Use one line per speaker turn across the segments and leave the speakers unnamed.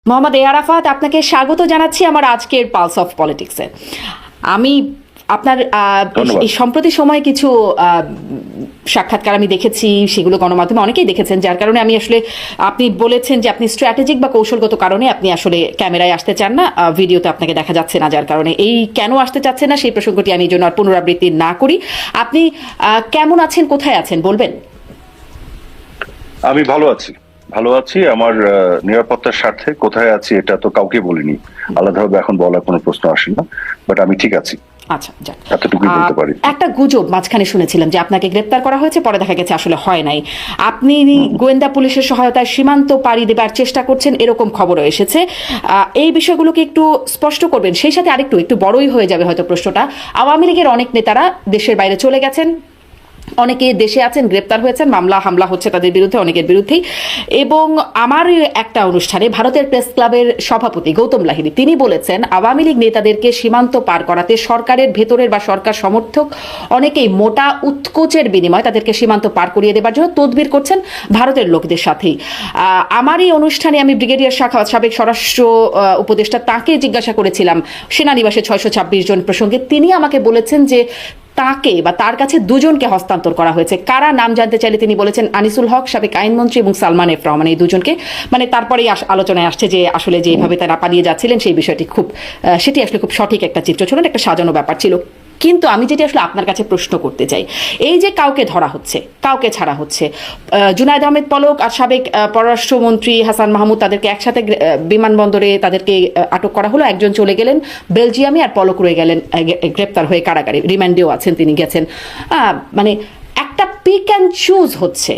মোহাম্মদ এ আরাফাত, আপনাকে স্বাগত জানাচ্ছি আমার আজকের পালস অফ পলিটিক্সে। আমি আপনার
ধন্যবাদ।
এই সম্প্রতি সময়ে কিছু সাক্ষাৎকার আমি দেখেছি, সেগুলো গণমাধ্যমে অনেকেই দেখেছেন, যার কারণে আমি আসলে আপনি বলেছেন যে আপনি স্ট্র্যাটেজিক বা কৌশলগত কারণে আপনি আসলে ক্যামেরায় আসতে চান না, ভিডিওতে আপনাকে দেখা যাচ্ছে না, যার কারণে এই কেন আসতে চাচ্ছেন না সেই প্রসঙ্গটি আমি এই জন্য আর পুনরাবৃত্তি না করি। আপনি কেমন আছেন, কোথায় আছেন বলবেন?
আমি ভালো আছি। আমার নিরাপত্তার স্বার্থে কোথায় আছি এটা তো কাউকে বলিনি, আলাদাভাবে এখন বলার কোনো প্রশ্ন আসে না, বাট আমি ঠিক আছি।
আচ্ছা, যাক,
এতটুকুই বলতে পারি।
একটা গুজব মাঝখানে শুনেছিলাম যে আপনাকে গ্রেপ্তার করা হয়েছে, পরে দেখা গেছে আসলে হয় নাই। আপনি গোয়েন্দা পুলিশের সহায়তায় সীমান্ত পাড়ি দেবার চেষ্টা করছেন, এরকম খবরও এসেছে। এই বিষয়গুলোকে একটু স্পষ্ট করবেন। সেই সাথে একটু বড়ই হয়ে যাবে হয়তো প্রশ্নটা। আওয়ামী লীগের অনেক নেতারা দেশের বাইরে চলে গেছেন, অনেকে দেশে আছেন, গ্রেপ্তার হয়েছেন, মামলা হামলা হচ্ছে তাদের বিরুদ্ধে, অনেকের বিরুদ্ধেই। এবং আমার একটা অনুষ্ঠানে ভারতের প্রেস ক্লাবের সভাপতি গৌতম লাহিড়ী তিনি বলেছেন আওয়ামী লীগ নেতাদেরকে সীমান্ত পার করাতে সরকারের ভেতরের বা সরকার সমর্থক অনেকেই মোটা উৎকোচের বিনিময়ে তাদেরকে সীমান্ত পার করিয়ে দেবার জন্য তদবির করছেন ভারতের লোকদের সাথেই। আমার এই অনুষ্ঠানে আমি ব্রিগেডিয়ার শাখাওয়াত, সাবেক স্বরাষ্ট্র উপদেষ্টা, তাকে জিজ্ঞাসা করেছিলাম সেনানিবাসে 626 জন প্রসঙ্গে। তিনি আমাকে বলেছেন যে তাকে বা তার কাছে দুজনকে হস্তান্তর করা হয়েছে। কারা নাম জানতে চাইলে তিনি বলেছেন আনিসুল হক, সাবেক আইনমন্ত্রী, এবং সালমান এফ রহমান, এই দুজনকে। মানে তারপরেই আলোচনায় আসছে যে আসলে যেভাবে তারা পালিয়ে যাচ্ছিলেন সেই বিষয়টি সেটি আসলে খুব সঠিক একটা চিত্র ছিল, একটা সাজানো ব্যাপার ছিল। কিন্তু আমি যেটি আসলে আপনার কাছে প্রশ্ন করতে চাই, এই যে কাউকে ধরা হচ্ছে, কাউকে ছাড়া হচ্ছে, জুনায়েদ আহমেদ পলক আর সাবেক পররাষ্ট্রমন্ত্রী হাসান মাহমুদ, তাদেরকে একসাথে বিমানবন্দরে তাদেরকে আটক করা হলো। একজন চলে গেলেন বেলজিয়ামে, আর পলক রয়ে গেলেন গ্রেপ্তার হয়ে কারাগারে, রিমান্ডেও আছেন, তিনি গেছেন। মানে একটা পিক অ্যান্ড চুজ হচ্ছে।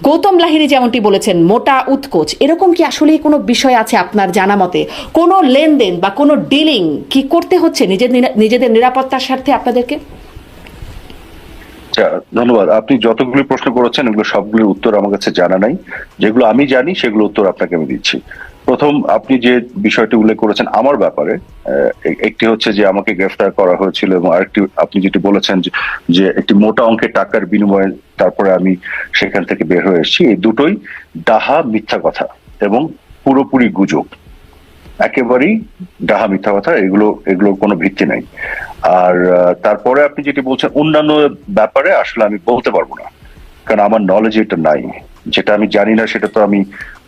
গৌতম লাহিড়ী যেমনটি বলেছেন মোটা উৎকোচ, এরকম কি আসলে কোনো বিষয় আছে আপনার জানা মতে? কোনো লেনদেন বা কোনো ডিলিং কি করতে হচ্ছে নিজেদের নিরাপত্তার স্বার্থে আপনাদেরকে?
ধন্যবাদ। আপনি যতগুলি প্রশ্ন করেছেন এগুলো সবগুলির উত্তর আমার কাছে জানা নাই। যেগুলো আমি জানি সেগুলো উত্তর আপনাকে আমি দিচ্ছি। প্রথম, আপনি যে বিষয়টি উল্লেখ করেছেন আমার ব্যাপারে, একটি হচ্ছে যে আমাকে গ্রেফতার করা হয়েছিল, এবং আরেকটি আপনি যেটি বলেছেন যে একটি মোটা অঙ্কের টাকার বিনিময়ে তারপরে আমি সেখান থেকে বের হয়ে এসেছি। এই দুটোই ডাহা মিথ্যা কথা এবং পুরোপুরি গুজব, একেবারেই ডাহা মিথ্যা কথা। এগুলোর কোনো ভিত্তি নাই। আর তারপরে আপনি যেটি বলছেন অন্যান্য ব্যাপারে আসলে আমি বলতে পারবো না, কারণ আমার নলেজ এটা নাই। যেটা আমি জানি না সেটা তো আমি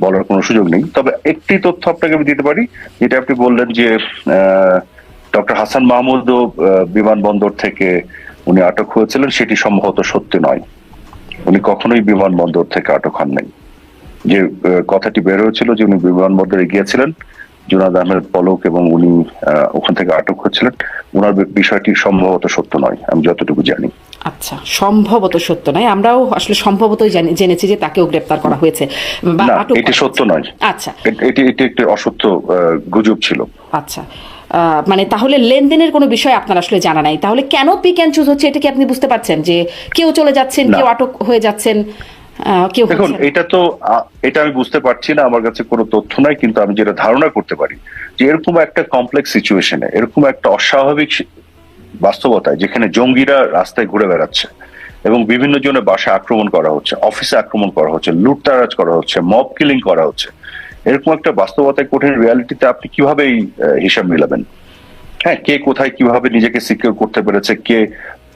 বলার কোনো সুযোগ নেই। তবে একটি তথ্য আপনাকে আমি দিতে পারি, যেটা আপনি বললেন যে ডক্টর হাসান মাহমুদও বিমানবন্দর থেকে উনি আটক হয়েছিলেন, সেটি সম্ভবত সত্যি নয়। উনি কখনোই বিমানবন্দর থেকে আটক হন নাই। যে কথাটি বের হয়েছিল যে উনি বিমানবন্দরে গিয়েছিলেন, জুনায়েদ আহমেদ পলক, এবং উনি ওখান থেকে আটক হয়েছিলেন, ওনার বিষয়টি সম্ভবত সত্য নয়, আমি যতটুকু জানি।
আচ্ছা, সম্ভবত সত্য নয়, আমরাও আসলে সম্ভবতই জেনেছি যে তাকেও গ্রেপ্তার করা হয়েছে বা আটক।
এটি সত্য নয়।
আচ্ছা,
এটি একটি অসত্য গুজব ছিল।
আচ্ছা, মানে তাহলে লেনদেনের কোনো বিষয় আপনার আসলে জানা নাই। তাহলে কেন পিক অ্যান্ড চুজ হচ্ছে, এটা কি আপনি বুঝতে পারছেন? যে কেউ চলে যাচ্ছেন, কেউ আটক হয়ে যাচ্ছেন, কেউ।
দেখুন, এটা আমি বুঝতে পারছি না, আমার কাছে কোনো তথ্য নাই। কিন্তু আমি যেটা ধারণা করতে পারি যে এরকম একটা কমপ্লেক্স সিচুয়েশনে, এরকম একটা অস্বাভাবিক বাস্তবতায়, যেখানে জঙ্গিরা রাস্তায় ঘুরে বেড়াচ্ছে এবং বিভিন্ন জনের বাসায় আক্রমণ করা হচ্ছে, অফিসে আক্রমণ করা হচ্ছে, লুটতারাজ করা হচ্ছে, মব কিলিং করা হচ্ছে, এরকম একটা বাস্তবতায়, কঠিন রিয়ালিটিতে আপনি কিভাবে এই হিসাব মিলাবেন? হ্যাঁ, কে কোথায় কিভাবে নিজেকে সিকিউর করতে পেরেছে, কে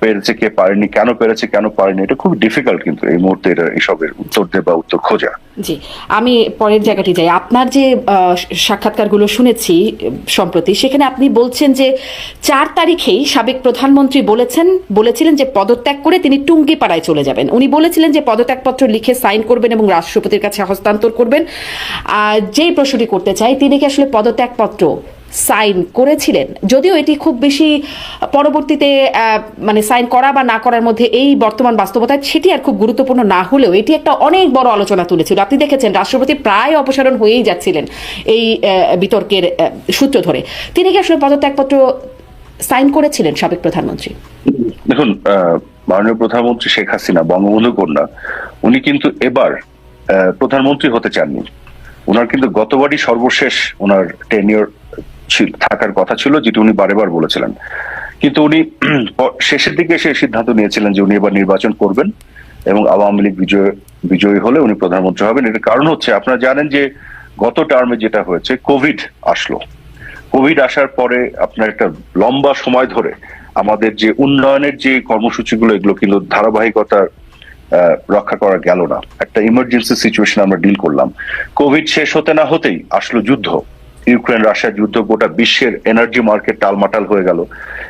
পেরেছে, কে পারেনি, কেন পেরেছে, কেন পারেনি, এটা খুব ডিফিকাল্ট কিন্তু এই মুহূর্তে এসবের উত্তর দেবা, উত্তর খোঁজা।
জি, আমি পরের জায়গাটি যাই। আপনার যে সাক্ষাৎকারগুলো শুনেছি সম্প্রতি, সেখানে আপনি বলছেন যে 4 তারিখেই সাবেক প্রধানমন্ত্রী বলেছিলেন যে পদত্যাগ করে তিনি টুঙ্গিপাড়ায় চলে যাবেন। উনি বলেছিলেন যে পদত্যাগপত্র লিখে সাইন করবেন এবং রাষ্ট্রপতির কাছে হস্তান্তর করবেন। যেই প্রশ্নটি করতে চাই, তিনি কি আসলে পদত্যাগপত্র সাইন করেছিলেন? যদিও এটি খুব বেশি পরবর্তীতে মানে সাইন করা বা না করার মধ্যে এই বর্তমান বাস্তবতায় সেটি আর খুব গুরুত্বপূর্ণ না হলেও এটি একটা অনেক বড় আলোচনা তুলেছিল। আপনি দেখেছেন রাষ্ট্রপতি প্রায় অপসারণ হয়েই যাচ্ছিলেন এই বিতর্কের সূত্র ধরে। তিনি কি আসলে পদত্যাগপত্র সাইন করেছিলেন সাবেক প্রধানমন্ত্রী?
দেখুন, মাননীয় প্রধানমন্ত্রী শেখ হাসিনা, বঙ্গবন্ধু কন্যা, উনি কিন্তু এবার প্রধানমন্ত্রী হতে চাননি। ওনার কিন্তু গতবারই সর্বশেষ ওনার টেনিয়র থাকার কথা ছিল, যেটি উনি বারেবার বলেছিলেন। কিন্তু উনি শেষের দিকে সে সিদ্ধান্ত নিয়েছিলেন যে উনি এবার নির্বাচন করবেন এবং আওয়ামী লীগ বিজয়ী হলে উনি প্রধানমন্ত্রী হবেন। এর কারণ হচ্ছে, আপনারা জানেন যে গত টার্মে যেটা হয়েছে, কোভিড আসলো। কোভিড আসার পরে আপনার একটা লম্বা সময় ধরে আমাদের যে উন্নয়নের যে কর্মসূচিগুলো, এগুলো কিন্তু ধারাবাহিকতা রক্ষা করা গেল না। একটা ইমার্জেন্সি সিচুয়েশন আমরা ডিল করলাম। কোভিড শেষ হতে না হতেই আসলো যুদ্ধ, ইউক্রেন রাশিয়ার যুদ্ধ। গোটা বিশ্বের এনার্জি মার্কেট টালমাটাল হয়ে গেল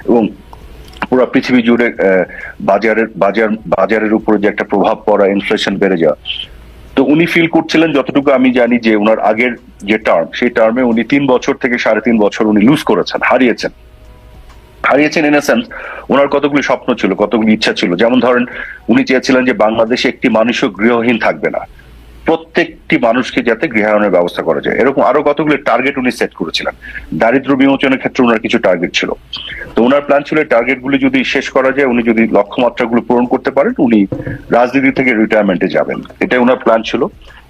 এবং পুরো পৃথিবী জুড়ে বাজারের উপরে যে একটা প্রভাব পড়া, ইনফ্লেশন বেড়ে যাওয়া। তো উনি ফিল করছিলেন, যতটুকু আমি জানি, যে ওনার আগের যে টার্ম, সেই টার্মে উনি 3 বছর থেকে 3.5 বছর উনি লুজ করেছেন, হারিয়েছেন ইন এ সেন্স। ওনার কতগুলি স্বপ্ন ছিল, কতগুলি ইচ্ছা ছিল। যেমন ধরেন, উনি চেয়েছিলেন যে বাংলাদেশে একটি মানুষও গৃহহীন থাকবে না, প্রত্যেকটি মানুষকে যাতে গৃহায়নের ব্যবস্থা করা যায়, এরকম আরো কতগুলি টার্গেট উনি সেট করেছিলেন। দারিদ্র বিমোচনের ক্ষেত্রে ওনার কিছু টার্গেট ছিল। তো ওনার প্ল্যান ছিল টার্গেট গুলি যদি শেষ করা যায়, উনি যদি লক্ষ্যমাত্রাগুলো পূরণ করতে পারেন, উনি রাজনীতি থেকে রিটায়ারমেন্টে যাবেন, এটাই ওনার প্ল্যান ছিল।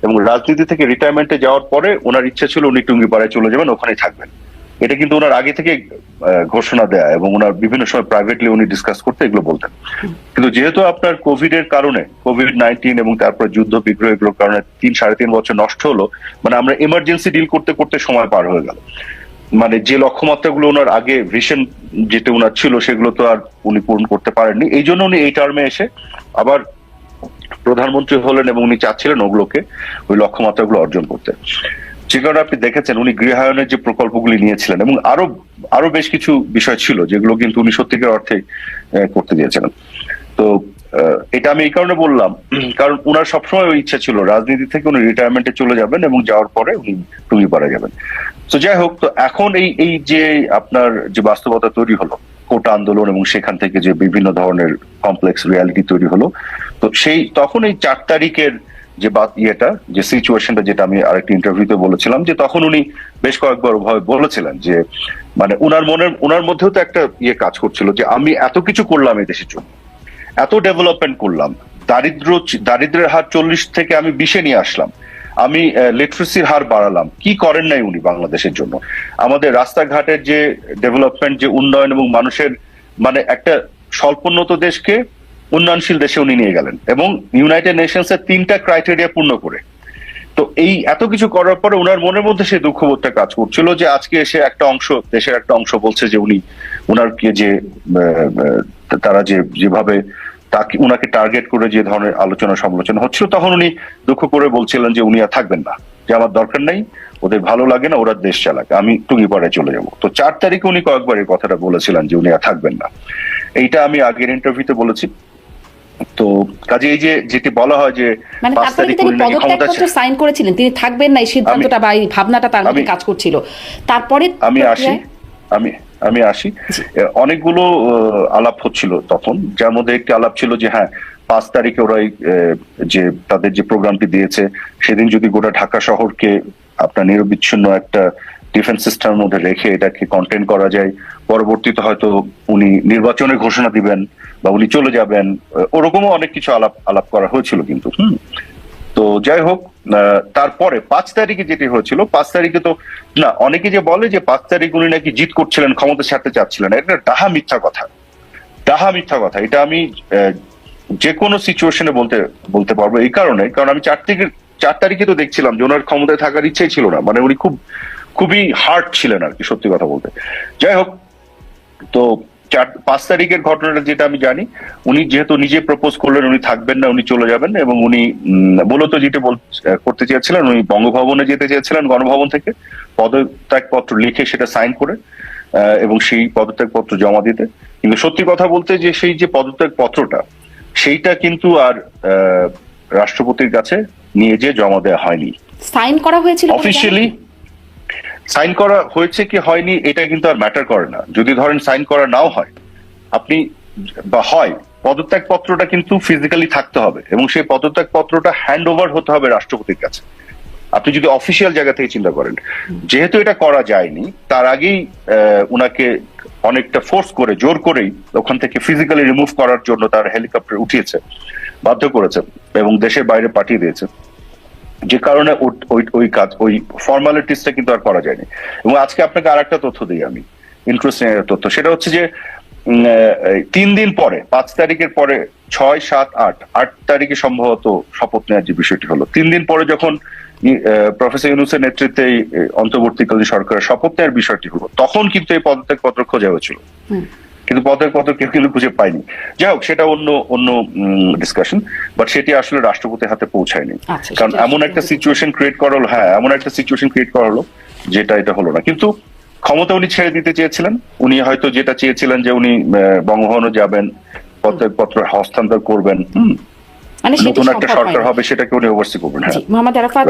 এবং রাজনীতি থেকে রিটায়ারমেন্টে যাওয়ার পরে ওনার ইচ্ছা ছিল উনি টুঙ্গিপাড়ায় চলে যাবেন, ওখানেই থাকবেন। এটা কিন্তু ওনার আগে থেকে ঘোষণা দেয়া, এবং ওনার বিভিন্ন সময় প্রাইভেটলি উনি ডিসকাস করতে এগুলো বলতেন। কিন্তু যেহেতু আপনার কোভিড এর কারণে, কোভিড-19 এবং তারপর যুদ্ধ বিগ্রহ, এগুলোর কারণে 3-3.5 বছর নষ্ট হলো। মানে আমরা এমার্জেন্সি ডিল করতে করতে সময় পার হয়ে গেল। মানে যে লক্ষ্যমাত্রাগুলো ওনার আগে ভিশন যেটা ওনার ছিল, সেগুলো তো আর উনি পূরণ করতে পারেননি। এই জন্য উনি এই টার্মে এসে আবার প্রধানমন্ত্রী হলেন এবং উনি চাচ্ছিলেন ওগুলোকে, ওই লক্ষ্যমাত্রাগুলো অর্জন করতে। যে কারণে আপনি দেখেছেন উনি গৃহায়নের যে প্রকল্পগুলি নিয়েছিলেন, এবং আরো বেশ কিছু বিষয় ছিল যেগুলো কিন্তু উনি সত্যিকার অর্থে করতে দিয়েছিলেন। তো এটা আমি এই কারণে বললাম, কারণ উনার সবসময় ওই ইচ্ছা ছিল রাজনীতি থেকে উনি রিটায়ারমেন্টে চলে যাবেন এবং যাওয়ার পরে উনি টুঙ্গিপাড়ায় যাবেন। তো যাই হোক, তো এখন এই যে আপনার যে বাস্তবতা তৈরি হলো, কোটা আন্দোলন, এবং সেখান থেকে যে বিভিন্ন ধরনের কমপ্লেক্স রিয়ালিটি তৈরি হলো, তো তখন এই 4 তারিখের যে যে সিচুয়েশনটা, যেটা আমি আরেকটি ইন্টারভিউতে বলেছিলাম, যে তখন উনি বেশ কয়েকবার ভাবে বলেছিলেন যে মানে উনার মধ্যেও তো একটা কাজ করছিল যে আমি এত কিছু করলাম এই দেশের জন্য, এত ডেভেলপমেন্ট করলাম, দারিদ্রের হার 40 থেকে আমি 20-এ নিয়ে আসলাম, আমি লিটারেসির হার বাড়ালাম, কি করেন নাই উনি বাংলাদেশের জন্য? আমাদের রাস্তাঘাটের যে ডেভেলপমেন্ট, যে উন্নয়ন, এবং মানুষের মানে একটা স্বল্পোন্নত দেশকে উন্নয়নশীল দেশে উনি নিয়ে গেলেন, এবং ইউনাইটেড নেশনস এর 3টা ক্রাইটেরিয়া পূর্ণ করে। তো এই এত কিছু করার পরে ওনার মনের মধ্যে সেই দুঃখবোধটা কাজ করছিল যে আজকে এসে দেশের একটা অংশ বলছে যে উনারকে যে তারা যেভাবে উনাকে টার্গেট করে যে ধরনের আলোচনা সমালোচনা হচ্ছিল, তখন উনি দুঃখ করে বলছিলেন যে উনি আর থাকবেন না, যে আমার দরকার নেই, ওদের ভালো লাগে না, ওরা দেশ চালাক, আমি টুঙ্গিপাড়ায় চলে যাব। তো 4 তারিখে উনি কয়েকবার এই কথাটা বলেছিলেন যে উনি আর থাকবেন না। এইটা আমি আগের ইন্টারভিউতে বলেছি। তো কাজে এই যেটি বলা হয় যে 5 তারিখ উনি নাকি ক্ষমতা
সাইন করেছিলেন, তিনি থাকবেন না, এই সিদ্ধান্তটা বা এই ভাবনাটা তার মধ্যে কাজ করছিল। তারপরে
আমি আসি অনেকগুলো আলাপ হচ্ছিল তখন, যার মধ্যে একটি আলাপ ছিল যে হ্যাঁ, 5 তারিখে ওরা যে তাদের যে প্রোগ্রামটি দিয়েছে, সেদিন যদি গোটা ঢাকা শহরকে আপনার নিরবিচ্ছিন্ন একটা ডিফেন্স সিস্টেমের মধ্যে রেখে এটাকে কন্টেইন করা যায়, পরবর্তীতে হয়তো উনি নির্বাচনের ঘোষণা দিবেন বা উনি চলে যাবেন, ওরকমও অনেক কিছু আলাপ করা হয়েছিল কিন্তু। তো যাই হোক, তারপরে 5 তারিখে যেটি হয়েছিল, 5 তারিখে তো না, অনেকে যে বলে যে 5 তারিখ উনি নাকি জিত করছিলেন, ক্ষমতা ছাড়তে চাচ্ছিলেন, এটা ডাহা মিথ্যা কথা। এটা আমি যে কোনো সিচুয়েশনে বলতে পারবো, এই কারণ আমি 4 তারিখে তো দেখছিলাম যে ওনার ক্ষমতায় থাকার ইচ্ছাই ছিল না, মানে উনি খুবই হার্ড ছিলেন আর কি, সত্যি কথা বলতে। যাই হোক, তো 5 তারিখের ঘটনাটা যেটা আমি জানি, উনি যেহেতু নিজে প্রপোজ করলেন উনি থাকবেন না, উনি চলে যাবেন, এবং উনি মূলত যেটা করতে চেয়েছিলেন, উনি বঙ্গভবনে যেতে চেয়েছিলেন, গণভবন থেকে পদত্যাগপত্র লিখে সেটা সাইন করে এবং সেই পদত্যাগপত্র জমা দিতে। কিন্তু সত্যি কথা বলতে যে সেই যে পদত্যাগপত্রটা, সেইটা কিন্তু আর রাষ্ট্রপতির কাছে নিয়ে যে জমা দেওয়া হয়নি।
সাইন করা হয়েছিল
অফিসিয়ালি সাইন করা হয়েছে কি হয়নি এটা কিন্তু আর ম্যাটার করে না। যদি ধরেন সাইন করা নাও হয়, আপনি বা হয়, পদত্যাগ পত্রটা কিন্তু ফিজিক্যালি থাকতে হবে, এবং সেই পদত্যাগ পত্রটা হ্যান্ড ওভার হতে হবে রাষ্ট্রপতির কাছে। আপনি যদি অফিসিয়াল জায়গা থেকে চিন্তা করেন, যেহেতু এটা করা যায়নি, তার আগেই উনাকে অনেকটা ফোর্স করে, জোর করেই ওখান থেকে ফিজিক্যালি রিমুভ করার জন্য তার হেলিকপ্টার উঠিয়েছে, বাধ্য করেছে এবং দেশের বাইরে পাঠিয়ে দিয়েছে, যে কারণে ওই ফর্মালিটিসটা কিন্তু আর করা যায়নি। এবং আজকে আপনাকে আর একটা তথ্য দিই আমি, ইন্টারেস্টিং একটা তথ্য, সেটা হচ্ছে যে 3 দিন পরে, 5 তারিখের পরে 6, 7, 8 তারিখে সম্ভবত শপথ নেওয়ার যে বিষয়টি হলো, 3 দিন পরে যখন প্রফেসর ইউনূসের নেতৃত্বে এই অন্তর্বর্তীকালীন সরকারের শপথ নেওয়ার বিষয়টি হলো, তখন কিন্তু এই পদত্যাগপত্র খোঁজা হয়েছিল, কিন্তু পদত্যাগপত্র কেউ কিন্তু খুঁজে পায়নি। যাই হোক, সেটা অন্য ডিসকাশন, বাট সেটি আসলে রাষ্ট্রপতির হাতে পৌঁছায়নি।
আচ্ছা,
কারণ
সেটা
এমন একটা সিচুয়েশন ক্রিয়েট করা হলো, এমন একটা সিচুয়েশন ক্রিয়েট করা হলো যেটা এটা হলো না। কিন্তু ক্ষমতা উনি ছেড়ে দিতে চেয়েছিলেন, উনি হয়তো যেটা চেয়েছিলেন যে উনি বঙ্গভবনে যাবেন, পদত্যাগপত্র হস্তান্তর করবেন,
মানে সেটি
নতুন একটা
সম্ভব
সরকার
হয়নি।
হবে, সেটাকে উনি ওভারসি করবেন।
জি, মোহাম্মদ আরাফাত,